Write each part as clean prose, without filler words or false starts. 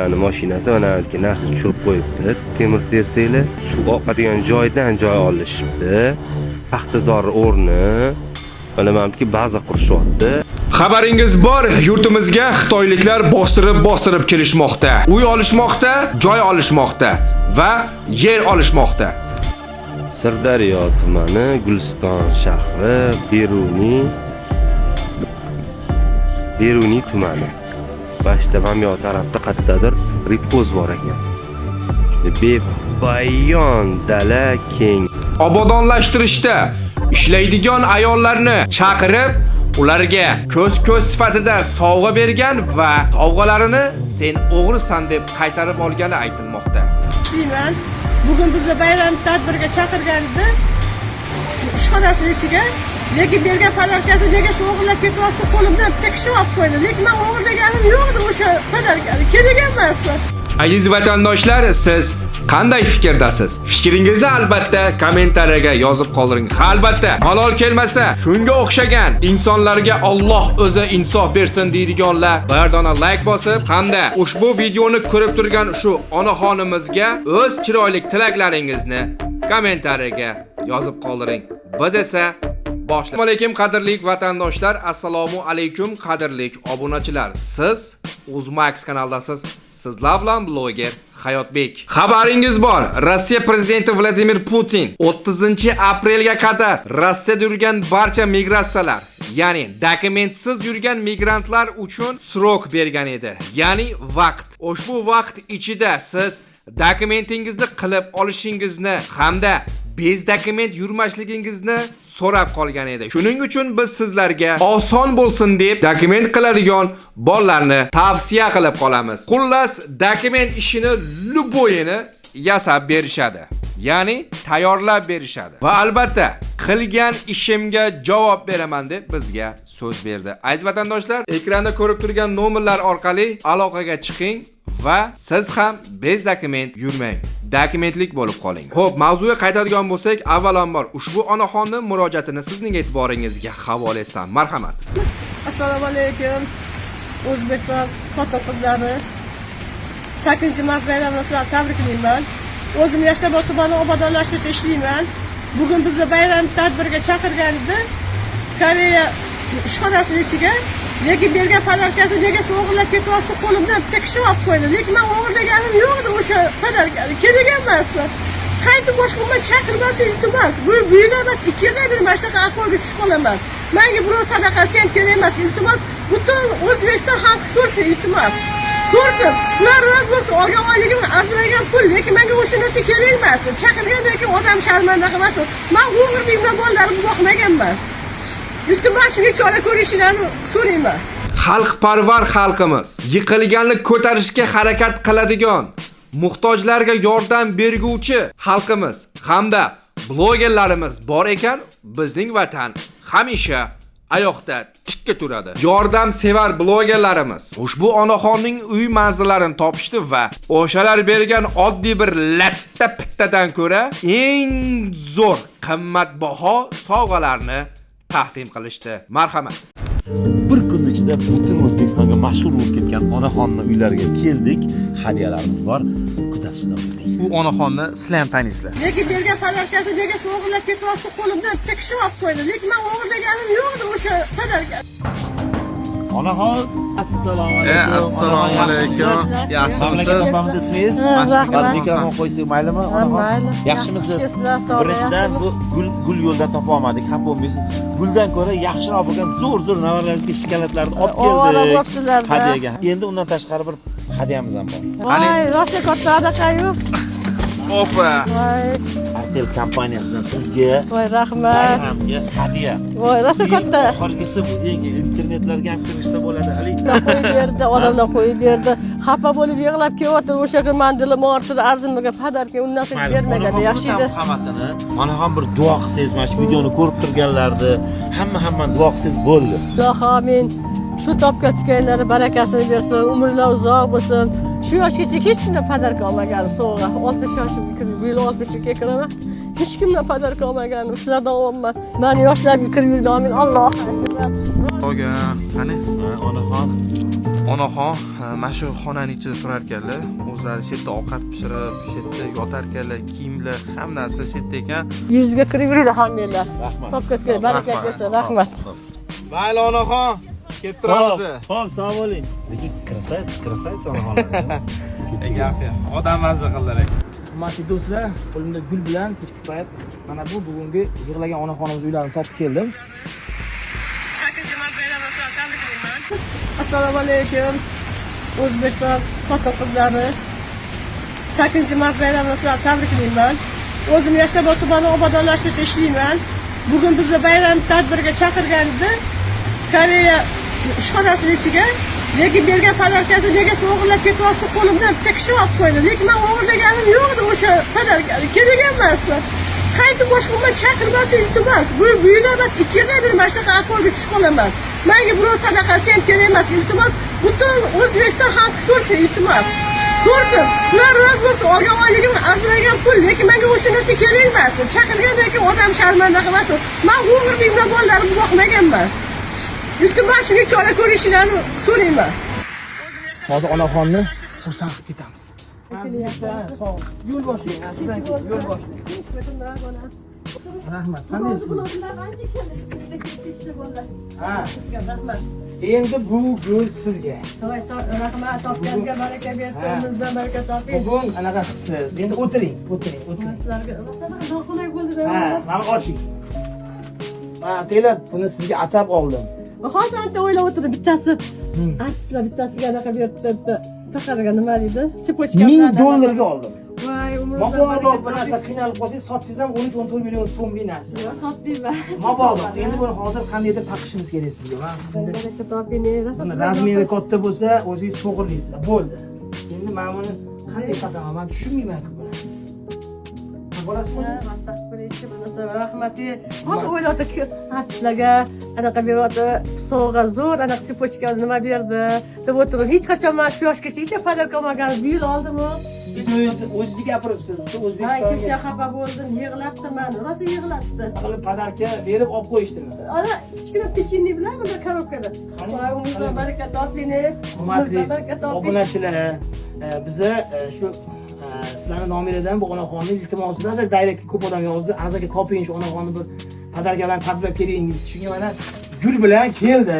Yani mashinasi mana yoki narsa tushirib qo'yibdi. Temir tersanglar suv oqadigan joydan joy olishibdi. Paxtazor o'rni mana menimki baza qurishyapti. Xabaringiz bor, yurtimizga xitoyliklar bostirib kelishmoqda. Uy olishmoqda, joy olishmoqda va yer olishmoqda. Sirdaryo tumani, Guliston shahri, Beruniy tumani. Başta Bamyo tarafda qayerdadir ritpoz bor ekan. Shunda bepayon dala keng. Obodonlashtirishda ishlaydigan ayollarni chaqirib, ularga ko'z sifatida sovg'a bergan va sovg'alarini sen o'g'risan deb qaytarib olgani aytilmoqda. Ishlayman. Bugun bizni bayram tadbiriga chaqirganda ishxonasining ichiga lekin bergan podarkasi nega o'g'irlab ketyapti, qo'limdan tekshib olib qo'ydi. Lekin men o'g'irlaganim yo'qdi o'sha podarkani. Kerak emasdi. Aziz vatandoshlar, siz qanday fikrdasiz? Fikringizni albatta kommentariyaga yozib qoldiring. Albatta, malol kelmasa, shunga o'xshagan insonlarga Alloh o'zi insof bersin deydiganlar bayardona like bosib, hamda ushbu videoni ko'rib turgan shu onaxonimizga o'z chiroyli tilaklaringizni kommentariyaga yozib qoldiring. Biz esa Assalomu alaykum qadrli vatandoshlar, assalomu alaykum qadrli obunachilar. Siz Uzmax kanaldasiz. Sizlar bilan bloger Hayotbek. Xabaringiz bor, Rossiya prezidenti Vladimir Putin 30-aprelga qadar Rossiyada yurgan barcha migratsiyalar, ya'ni dokumentsiz yurgan migrantlar uchun srok bergan edi. Ya'ni vaqt. Ushbu vaqt ichida siz dokumentingizni qilib olishingizni hamda bez dokument yurmasligingizni so'rab qolgan edi. Shuning uchun biz sizlarga oson bo'lsin deb dokument qiladigan bolalarni tavsiya qilib qolamiz. Xullas, dokument ishini luboyini yasab berishadi. Ya'ni tayyorlab berishadi. Va albatta, qilgan ishimga javob beraman deb bizga so'z berdi. Aziz vatandoshlar, ekranda ko'rib turgan nomerlar orqali aloqaga chiqing va siz ham bez dokument yurmang. Dokumentlik bo'lib qoling. Xo'p, mavzuga qaytadigan bo'lsak, avvalambor ushbu onaxonning murojaatini sizning e'tiboringizga havola etsam. Marhamat. Assalomu alaykum. O'zbekiston xotin-qizlari 8-mart bayramini sizlarni tabriklayman. O'zim Yashnobod tumani obodonlashtirishda ishlayman. Bugun bizni bayram tadbiriga chaqirganda Koreya ishxonasining ichiga lekin bergan podarkasi nega o'g'irlab ketyapti, qo'limdan tekshib olib qo'ydi. Lekin men o'g'irlaganim yo'qdi o'sha podarkani. Kerak emasdi. Qaytib boshqa chaqirmasa iltimos. Bu emas, 2 yildan beri mana shunaqa ahvolga tushib qolaman. Menga birov sadaqasi ham kerak emas, iltimos. Butun O'zbekiston xalqi ko'rsin, iltimos. Ko'rsin. Ular rozi bo'lsin, olgan oyligim arzimagan pul, lekin menga o'sha narsa kerak emas. Chaqirgandan keyin odam sharmanda qilmasin. Men o'g'irlikdan bolalarimni boqmaganman. Iltimos shunga chora ko'rishinglarni so'rayman. Xalqparvar xalqimiz, yiqilganni ko'tarishga harakat qiladigan, muhtojlarga yordam berguvchi xalqimiz hamda blogerlarimiz bor ekan, bizning vatan hamisha ayoqda tikka turadi. Yordam sevar blogerlarimiz ushbu onaxonning uy manzillarini topishdi va o'shalar bergan oddiy bir latta pittadan ko'ra eng zo'r qimmatbaho sovg'alarni taqdim qilishdi. Marhamat. Bir kun ichida butun O'zbekistonga mashhur bo'lib ketgan onaxonning uylariga keldik. Hadiyalarimiz bor. Kuzatishda bo'ling. Bu onaxonni sizlar ham taniysizlar. Lekin bergan podarkasi nega o'g'irlab ketyapti, qo'limdan tekshib olib qo'ydi. Lekin men o'g'irlaganim yo'qdi o'sha podarkani. Onaxon, assalomu alaykum. Assalomu alaykum. Yaxshimisiz? Mamnun ismingiz? Mikrofon qo'ysak maylimi? Onaxon. Yaxshimisiz? Birinchidan bu gul yo'ldan topa olmadik, xafa bo'lmaysiz. Guldan ko'ra yaxshiroq bo'lgan zo'r navaralaringizga shikolatlarni olib keldik. Hadiyaga. Endi undan tashqari bir hadiyamiz ham bor. Voy, rosa katta sadaqa-yu. Opa. Voy, Artel kompaniyasidan sizga voy rahmat. bayramga hadiya. Voy, rosa katta. Oxirgisi bu internetlarga ham kirishsa bo'ladi. Qo'yib berdi, odamlar qo'yib berdi. Xafa bo'lib yig'lab kelyapti. O'sha kun men dilim ortida arzimagan podarka undan qilib bermaganda yaxshi edi. Hammasini mana ham bir duo qilsangiz, mana shu videoni ko'rib turganlarni hamma duo qilsangiz bo'ldi. Alloh amin. Shu topga tukanlari barakasini bersin, umrlar uzoq bo'lsin. Shu yoshgacha hech kimdan podarka olmaganim sovg'a. 60 yoshimga kirib, bu yil 60ga kiraman. Hech kimdan podarka olmaganim. Sizlardan olman. Men yoshlarga kirib yurdim. Amin. Alloh akbar. Qolgan. Qani? Onaxon onaxon mana shu xonaning ichida turar ekanlar. O'zlari shu yerda ovqat pishirib, shu yerda yotar ekanlar, kiyimlar, hamma narsa shu yerda ekan. Yuzga kirib yuradi hammalar. Rahmat. Topkasiga baraka bersin. Rahmat. Mayli onaxon, kelib turamiz. Xo'p, sog' bo'ling. Lekin kirasayt onaxonlar. Gafiya, odam mazza qildilar. Hurmatli do'stlar, qo'limda gul bilan kechki payt mana bu bugungi yig'lagan onaxonimiz uylarini topib keldim. 8-mart bayramini tabriklayman. Assalomu alaykum. O'zbekiston xotin-qizlari 8-mart bayramini tabriklayman. O'zim Yashnobod tumani obodonlashtirish ishlayman. Bugun bizni bayram tadbiriga chaqirganida Koreya ishxonasining ichiga lekin bergan podarkasi nega o'g'irlab ketyapti, qo'limdan bitta kishi olib qo'ydi. Lekin men o'g'irlaganim yo'q edi, o'sha podarkani kerak emasdi. Qaytib boshqa chaqirmasa iltimos. Bu buyurtmas 2 yildan beri mana shunaqa ahvolga tushib qolaman. Menga birov sadaqa sen kerak emas, iltimos. Butun O'zbekiston xalqi ko'rsin, iltimos. Ko'rsin. Ular rozi bo'lsin, olgan oyligim azragan pul, lekin menga o'sha narsa kerak emas. Chaqirgandan keyin odam sharmanda qilmasin. Men umrimda bolalarimni boqmaganman. Iltimos shunga chora ko'rishingizni so'rayman. Hozir onaxonni xursand qilib ketamiz. Yo'l boshlang, sizdan yo'l boshlang. Rahmat. Qandaysiz? Ha, Rahmat. endi bu gul sizga. Rahmat, topganingizga baraka bersin, umringizdan baraka toping. Bugun anaqa qilibsiz. Endi o'tiring. Sizlarga noqulay bo'ldi-da. Ha, mana oching. Mana telab buni sizga atab oldim. Hozir anta o'ylab o'tirib bittasi artistlar bittasiga anaqa beribdi. Taqarga nima deydi? Sipochka. $1000 ga oldim. Voy, Mabodo bir narsa qiynalib qolsangiz sotsangiz ham 13-14 million so'mlik narsa. sotdingmi? Mabodo endi buni hozir qandaydir taqishimiz kerak sizga. Mana Baraka toping. buni razmeri katta bo'lsa o'zingiz to'g'irlaysiz. Bo'ldi. Endi men buni qanday taqaman? Men tushunmayman-ku buni. Bo'lasizmi? Rahmat. Hozir o'ylayapti artistlarga anaqa beryapti, sovg'a zo'r, anaqa sipochka nima berdi deb o'tirib, hech qachon men shu yoshgacha hech podarka olmagan, bu yil oldimmi? Videoyingizni o'zingiz gapiribsiz. Men O'zbekistonga kecha xafa bo'ldim, yig'labdiman, rosa yig'labdi. qilib podarka berib olib qo'yishdimi? Ana kichkina pechenye bilan bunda korobkada. Voy, umringizdan baraka toping. Hurmatli Baraka toping. obunachilar, biza shu sizlarning nomingizdan bu onaxonni iltimosidan direkt ko'p odam yozdi. Azaga toping shu onaxonni bir podarka bilan tabriklab keling. Shunga mana gul bilan keldi.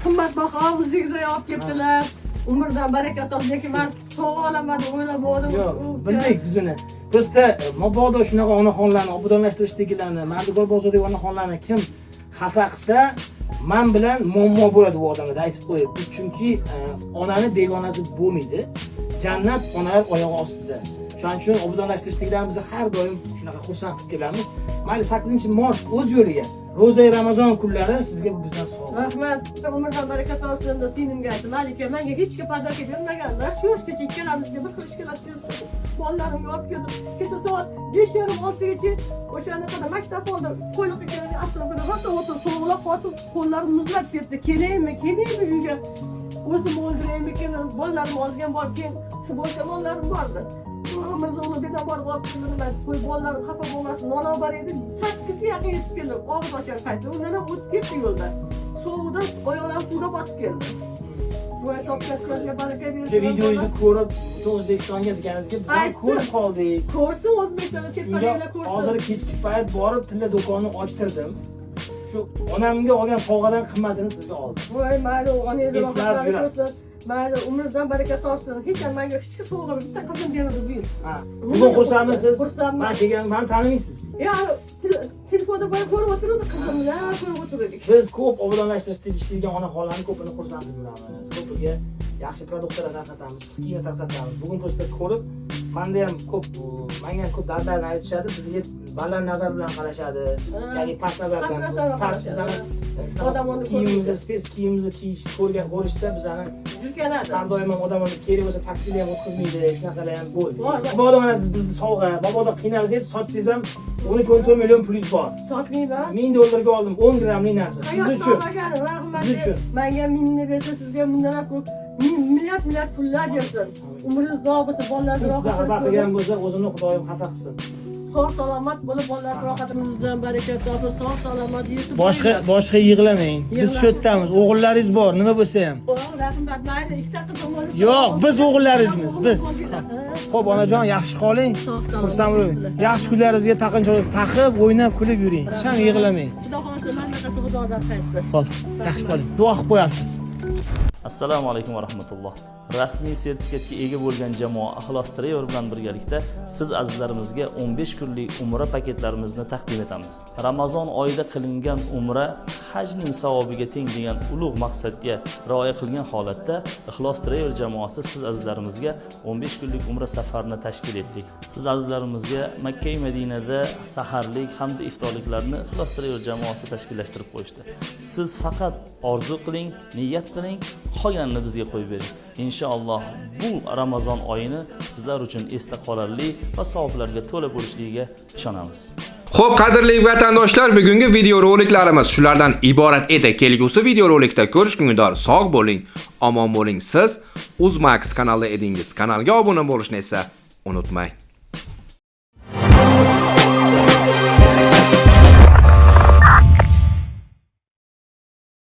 Qimmatbaho o'zingizga olib kelibdilar. Umrdan baraka top, lekin men sovg'a olaman deb o'ylamadim. Yo'q, bildik biz uni. Prosta mabodo shunaqa onaxonlarni obodonlashtirishdagilarni, Mardikor bozoridagi onaxonlarni kim xafa qilsa, men bilan muammo bo'ladi bu odamlarga aytib qo'yib. Chunki onani degonasi bo'lmaydi. Jannat onalar oyog'i ostida. Shuning uchun obodonlashtirishdagilarni biz har doim shunaqa xursand qilib kelamiz. Mayli 8-mart o'z yo'liga. Ro'za Ramazon kunlari sizga bu bizdan sovg'a. Rahmat. Umrdan baraka topsin deb sinimga aytdim. Malika menga hech kim podarka bermaganlar. Shu yoshgacha ikkalamizga bir qilish kerak deb bolalarimga olib keldim. Kecha soat 5:30-6gacha o'sha anaqada maktab oldim. Qo'yliqqa kelgan atrofida rosa o'tirib sovg'alab qotib, qo'llarim muzlab ketdi. Kelaymi uyga? O'zim o'ldiraymikin, bolalarimni olgan borib keyin shu bo'lsa mollarim bordi. Mirzoullohdan borib olib keldim. Qo'y bolalarim xafa bo'lmasin. Nona bor edi. 8 ga yaqin yetib keldim. Og'iz ochar qaytdi. Undan ham o'tib ketdi yo'lda. Sovuqda oyoqlarim suvda botib keldi. Bu topganlarga baraka bersin. Shu videoyingizni ko'rib, O'zbekistonga deganingizga biz ham ko'rib qoldik. Ko'rsin O'zbekistonda tepalilar ko'rsin. Hozir kechki payt borib tilla do'konni ochtirdim. Shu onamga olgan sovg'adan qimmatini sizga oldim. Voy, mayli, onangizni Eslab rahmatlari yurasiz. ko'rsin. Mayli, umringizdan baraka topsin. Hech ham menga hech kim sovg'a bitta qizim berdi bu yil. Ha. Bugun xursandmisiz? Xursandman. Men kelgan, meni tanimaysiz. Ya, telefonda boya ko'rib o'tirdi qizimlar, ko'rib o'tirdik. Biz ko'p obodonlashtirishda ishlaydigan onaxonlarni ko'pini xursand qilamiz. Ko'piga yaxshi produktlar tarqatamiz, kiyim tarqatamiz. Bugun do'stlar ko'rib, menda ham ko'p, menga ham ko'p dardlarni aytishadi, bizga baland nazar bilan qarashadi. Ya'ni past nazardan, past Odamlarni kiyimimizni, spes kiyimimizni kiyish, ko'rishsa bizani Jirkanadi. har doim odamlar kerak bo'lsa taksilar ham o'tkazmaydi, shunaqalar ham bo'ldi. Mabodo mana siz bizni sovg'a, mabodo qiynalsangiz, sotsangiz ham 13-14 million pulingiz bor. Sotmayman. $1000 ga oldim, 10 grammlik narsa. Siz uchun. Siz uchun. Menga minni bersa, sizga mindan ko'p, milliard pullar bersin. Umringiz uzoq bo'lsa, bolalaringiz Siz xafa qilgan bo'lsa, o'zini Xudoyim xafa qilsin. sog' salomat bo'lib, bolalar rohatimizdan baraka topib, sog' salomat yurib. Boshqa yig'lamang. Biz shu yerdamiz. O'g'illaringiz bor, nima bo'lsa ham. Rahmat, mayli, ikkita qizim bor. Yo'q, biz o'g'illaringizmiz, biz. Xo'p, onajon, yaxshi qoling. Xursand bo'ling. Yaxshi kunlaringizga taqinchoqingizni taqib, o'ynab, kulib yuring. Hech ham yig'lamang. Xudo xohlasa, mandaqasi xudodan qaytsin. Xo'p, yaxshi qoling. Duo qilib qo'yasiz. Assalomu alaykum va rahmatulloh. Rasmiy sertifikatga ega bo'lgan jamoa Ixlos Travel bilan birgalikda siz azizlarimizga 15 kunlik umra paketlarimizni taqdim etamiz. Ramazon oyida qilingan umra hajning savobiga teng degan ulug' maqsadga rioya qilgan holatda Ixlos Travel jamoasi siz azizlarimizga 15 kunlik umra safarini tashkil etdik. Siz azizlarimizga Makka va Madinada saharlik hamda iftorliklarni Ixlos Travel jamoasi tashkillashtirib qo'yishdi. Siz faqat orzu qiling, niyat qiling, qolganini bizga qo'yib bering. Inshaalloh bu Ramazon oyini sizlar uchun esda qolarli va savoblarga to'la bo'lishligiga ishonamiz. Xo'p, qadrli vatandoshlar, bugungi video roliklarimiz shulardan iborat edi. Kelgusi video rolikda ko'rishgunga sog' bo'ling, omon bo'ling. Siz Uzmax kanalida edingiz. Kanalga obuna bo'lishni esa unutmang.